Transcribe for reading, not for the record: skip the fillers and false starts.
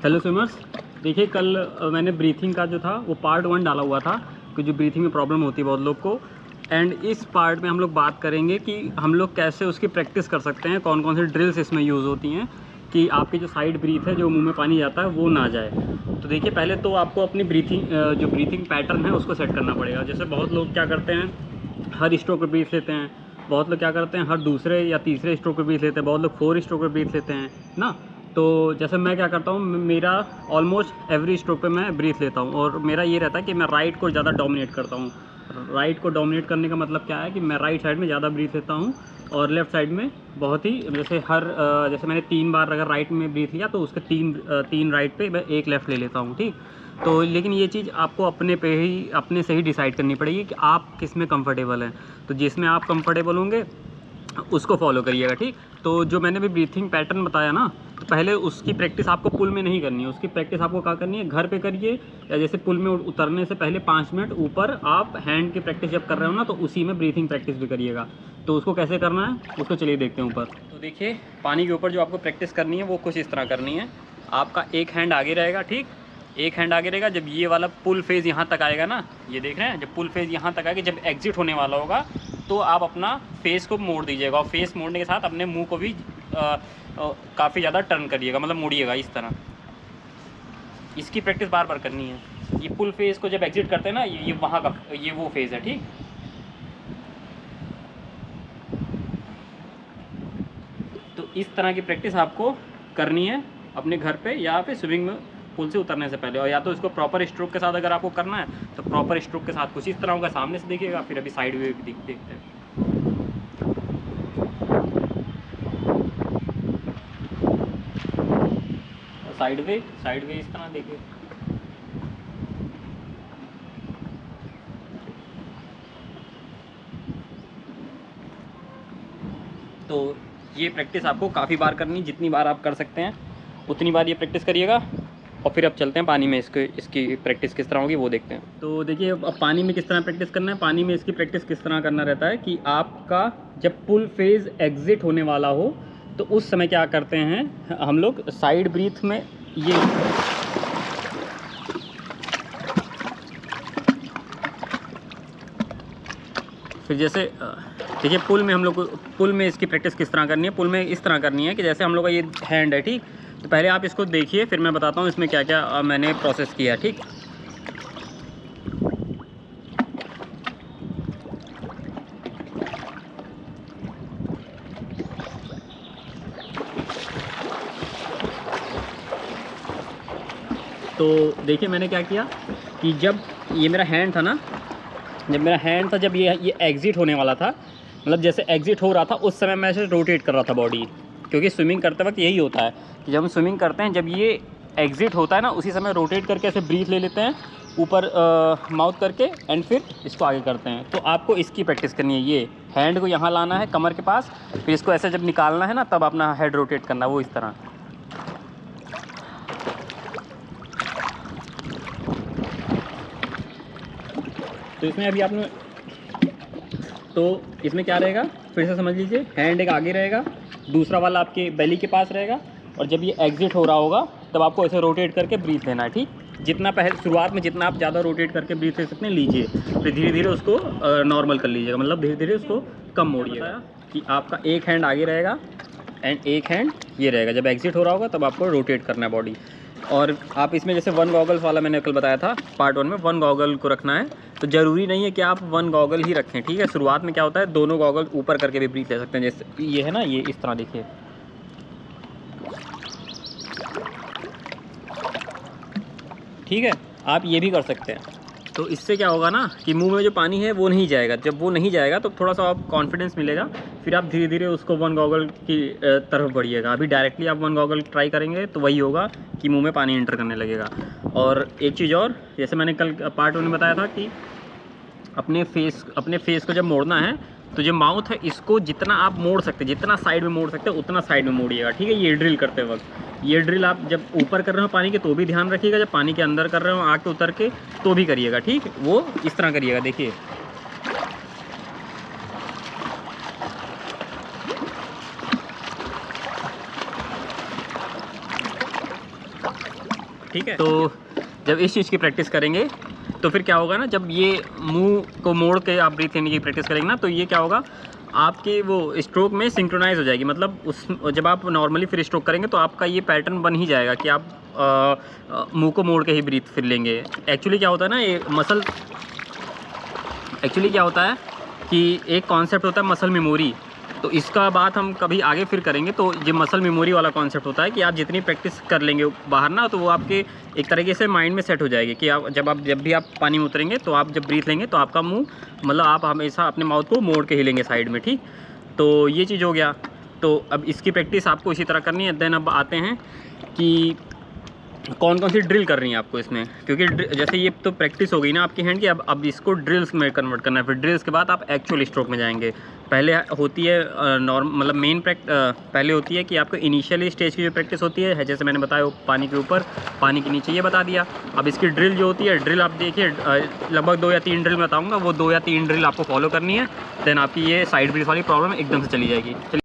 Hello swimmers. देखिए कल मैंने ब्रीथिंग का जो था वो पार्ट 1 डाला हुआ था कि जो ब्रीथिंग में प्रॉब्लम होती है बहुत लोग को। एंड इस पार्ट में हम लोग बात करेंगे कि हम लोग कैसे उसकी प्रैक्टिस कर सकते हैं, कौन कौन सी ड्रिल्स इसमें यूज़ होती हैं कि आपकी जो साइड ब्रीथ है, जो मुंह में पानी जाता है, वो ना जाए। तो देखिए पहले तो आपको अपनी जो ब्रीथिंग पैटर्न है उसको सेट करना पड़ेगा। जैसे बहुत लोग क्या करते हैं, हर स्ट्रोक पे ब्रीथ लेते हैं। बहुत लोग क्या करते हैं, हर दूसरे या तीसरे स्ट्रोक पे ब्रीथ लेते हैं। बहुत लोग 4 स्ट्रोक पे ब्रीथ लेते हैं ना। तो जैसे मैं क्या करता हूँ, मेरा ऑलमोस्ट एवरी स्ट्रोक पे मैं ब्रीथ लेता हूँ और मेरा ये रहता है कि मैं राइट को ज़्यादा डोमिनेट करता हूँ। राइट को डोमिनेट करने का मतलब क्या है कि मैं राइट साइड में ज़्यादा ब्रीथ लेता हूँ और लेफ़्ट साइड में बहुत ही, जैसे मैंने 3 बार अगर राइट में ब्रीथ लिया तो उसके 3 राइट पे मैं 1 लेफ़्ट ले लेता हूँ, ठीक। तो लेकिन ये चीज़ आपको अपने से ही डिसाइड करनी पड़ेगी कि आप किस में कंफर्टेबल हैं। तो जिसमें आप कंफर्टेबल होंगे उसको फॉलो करिएगा, ठीक। तो जो मैंने भी ब्रीथिंग पैटर्न बताया ना, तो पहले उसकी प्रैक्टिस आपको पुल में नहीं करनी है। उसकी प्रैक्टिस आपको क्या करनी है, घर पे करिए। या जैसे पुल में उतरने से पहले 5 मिनट ऊपर आप हैंड की प्रैक्टिस जब कर रहे हो ना, तो उसी में ब्रीथिंग प्रैक्टिस भी करिएगा। तो उसको कैसे करना है उसको चलिए देखते हैं ऊपर। तो देखिए पानी के ऊपर जो आपको प्रैक्टिस करनी है वो कुछ इस तरह करनी है। आपका एक हैंड आगे रहेगा, ठीक। एक हैंड आगे रहेगा। जब ये वाला पुल फेज़ यहाँ तक आएगा ना, ये देख रहे हैं, जब पुल फेज़ यहाँ तक आएगा, जब एग्जिट होने वाला होगा तो आप अपना फेस को मोड़ दीजिएगा और फेस मोड़ने के साथ अपने मुंह को भी काफ़ी ज़्यादा टर्न करिएगा, मतलब मोड़िएगा इस तरह। इसकी प्रैक्टिस बार बार करनी है। ये पुल फेस को जब एग्जिट करते हैं ना, ये वहाँ का ये वो फेज़ है, ठीक। तो इस तरह की प्रैक्टिस आपको करनी है अपने घर पे या फिर स्विमिंग में पुल से उतरने से पहले। और या तो इसको प्रॉपर स्ट्रोक के साथ अगर आपको करना है तो प्रॉपर स्ट्रोक के साथ कुछ इस तरह होगा, सामने से देखिएगा। फिर अभी साइड व्यू देखते हैं। साइड वे इस तरह देखिए। तो ये प्रैक्टिस आपको काफ़ी बार करनी, जितनी बार आप कर सकते हैं उतनी बार ये प्रैक्टिस करिएगा। और फिर अब चलते हैं पानी में इसकी प्रैक्टिस किस तरह होगी वो देखते हैं। तो देखिए अब पानी में किस तरह प्रैक्टिस करना है। पानी में इसकी प्रैक्टिस किस तरह करना रहता है कि आपका जब पुल फेज़ एग्जिट होने वाला हो तो उस समय क्या करते हैं हम लोग, साइड ब्रीथ में ये फिर जैसे देखिए पुल में हम लोग को, पुल में इसकी प्रैक्टिस किस तरह करनी है। पुल में इस तरह करनी है कि जैसे हम लोग का ये हैंड है, ठीक। तो पहले आप इसको देखिए, फिर मैं बताता हूँ इसमें क्या क्या मैंने प्रोसेस किया, ठीक। तो देखिए मैंने क्या किया कि जब ये मेरा हैंड था ना, जब ये एग्ज़िट होने वाला था, मतलब जैसे एग्ज़िट हो रहा था उस समय मैं ऐसे रोटेट कर रहा था बॉडी। क्योंकि स्विमिंग करते वक्त यही होता है कि जब हम स्विमिंग करते हैं, जब ये एग्ज़िट होता है ना, उसी समय रोटेट करके ऐसे ब्रीथ ले लेते हैं ऊपर माउथ करके, एंड फिर इसको आगे करते हैं। तो आपको इसकी प्रैक्टिस करनी है। ये हैंड को यहाँ लाना है कमर के पास, फिर इसको ऐसे जब निकालना है ना, तब अपना हेड रोटेट करना है, वो इस तरह। तो इसमें अभी आपने, तो इसमें क्या रहेगा फिर से समझ लीजिए। हैंड एक आगे रहेगा, दूसरा वाला आपके बेली के पास रहेगा, और जब ये एग्जिट हो रहा होगा तब आपको ऐसे रोटेट करके ब्रीथ लेना है, ठीक। जितना पहले शुरुआत में जितना आप ज़्यादा रोटेट करके ब्रीथ ले सकते हैं लीजिए, फिर धीरे धीरे उसको नॉर्मल कर लीजिएगा, मतलब धीरे धीरे उसको कम मोड़िएगा। कि आपका एक हैंड आगे रहेगा एंड एक हैंड ये रहेगा। जब एग्जिट हो रहा होगा तब आपको रोटेट करना है बॉडी। और आप इसमें जैसे 1 गॉगल्स वाला मैंने कल बताया था पार्ट 1 में, 1 गॉगल को रखना है। तो ज़रूरी नहीं है कि आप 1 गॉगल ही रखें, ठीक है। शुरुआत में क्या होता है, दोनों गॉगल ऊपर करके भी ब्रीथ ले सकते हैं। जैसे ये है ना, ये इस तरह देखिए। ठीक है, आप ये भी कर सकते हैं। तो इससे क्या होगा ना कि मुंह में जो पानी है वो नहीं जाएगा। जब वो नहीं जाएगा तो थोड़ा सा आप कॉन्फिडेंस मिलेगा, फिर आप धीरे धीरे उसको 1 गॉगल की तरफ बढ़िएगा। अभी डायरेक्टली आप 1 गॉगल ट्राई करेंगे तो वही होगा कि मुंह में पानी एंटर करने लगेगा। और एक चीज़ और, जैसे मैंने कल पार्ट 1 में बताया था कि अपने फेस को जब मोड़ना है तो जो माउथ है इसको जितना आप मोड़ सकते हैं, जितना साइड में मोड़ सकते हैं उतना साइड में मोड़िएगा, ठीक है। ये ड्रिल करते वक्त, ये ड्रिल आप जब ऊपर कर रहे हो पानी के तो भी ध्यान रखिएगा, जब पानी के अंदर कर रहे हो आके उतर के तो भी करिएगा, ठीक। वो इस तरह करिएगा, देखिए। ठीक है। तो जब इस चीज़ की प्रैक्टिस करेंगे तो फिर क्या होगा ना, जब ये मुंह को मोड़ के आप ब्रीथ लेने की प्रैक्टिस करेंगे ना, तो ये क्या होगा, आपके वो स्ट्रोक में सिंक्रोनाइज हो जाएगी। मतलब उस जब आप नॉर्मली फिर स्ट्रोक करेंगे तो आपका ये पैटर्न बन ही जाएगा कि आप मुंह को मोड़ के ही ब्रीथ फिर लेंगे। एक्चुअली क्या होता है ना, ये मसल एक्चुअली क्या होता है कि एक कॉन्सेप्ट होता है मसल मेमोरी, तो इसका बात हम कभी आगे फिर करेंगे। तो ये मसल मेमोरी वाला कॉन्सेप्ट होता है कि आप जितनी प्रैक्टिस कर लेंगे बाहर ना, तो वो आपके एक तरीके से माइंड में सेट हो जाएगी कि आप जब भी आप पानी में उतरेंगे तो आप जब ब्रीथ लेंगे तो आपका मुंह, मतलब आप हमेशा अपने माउथ को मोड़ के ही लेंगे साइड में, ठीक। तो ये चीज़ हो गया। तो अब इसकी प्रैक्टिस आपको इसी तरह करनी है। देन अब आते हैं कि कौन कौन सी ड्रिल कर रही है आपको इसमें, क्योंकि जैसे ये तो प्रैक्टिस हो गई ना आपकी हैंड की, अब इसको ड्रिल्स में कन्वर्ट करना है। फिर ड्रिल्स के बाद आप एक्चुअल स्ट्रोक में जाएंगे। पहले होती है मतलब मेन पहले होती है कि आपको इनिशियली स्टेज की जो प्रैक्टिस होती है, जैसे मैंने बताया पानी के ऊपर पानी के नीचे, ये बता दिया। अब इसकी ड्रिल जो होती है, ड्रिल आप देखिए लगभग 2 या 3 ड्रिल बताऊँगा, वो 2 या 3 ड्रिल आपको फॉलो करनी है। देन आपकी ये साइड ब्रीथ वाली प्रॉब्लम एकदम से चली जाएगी।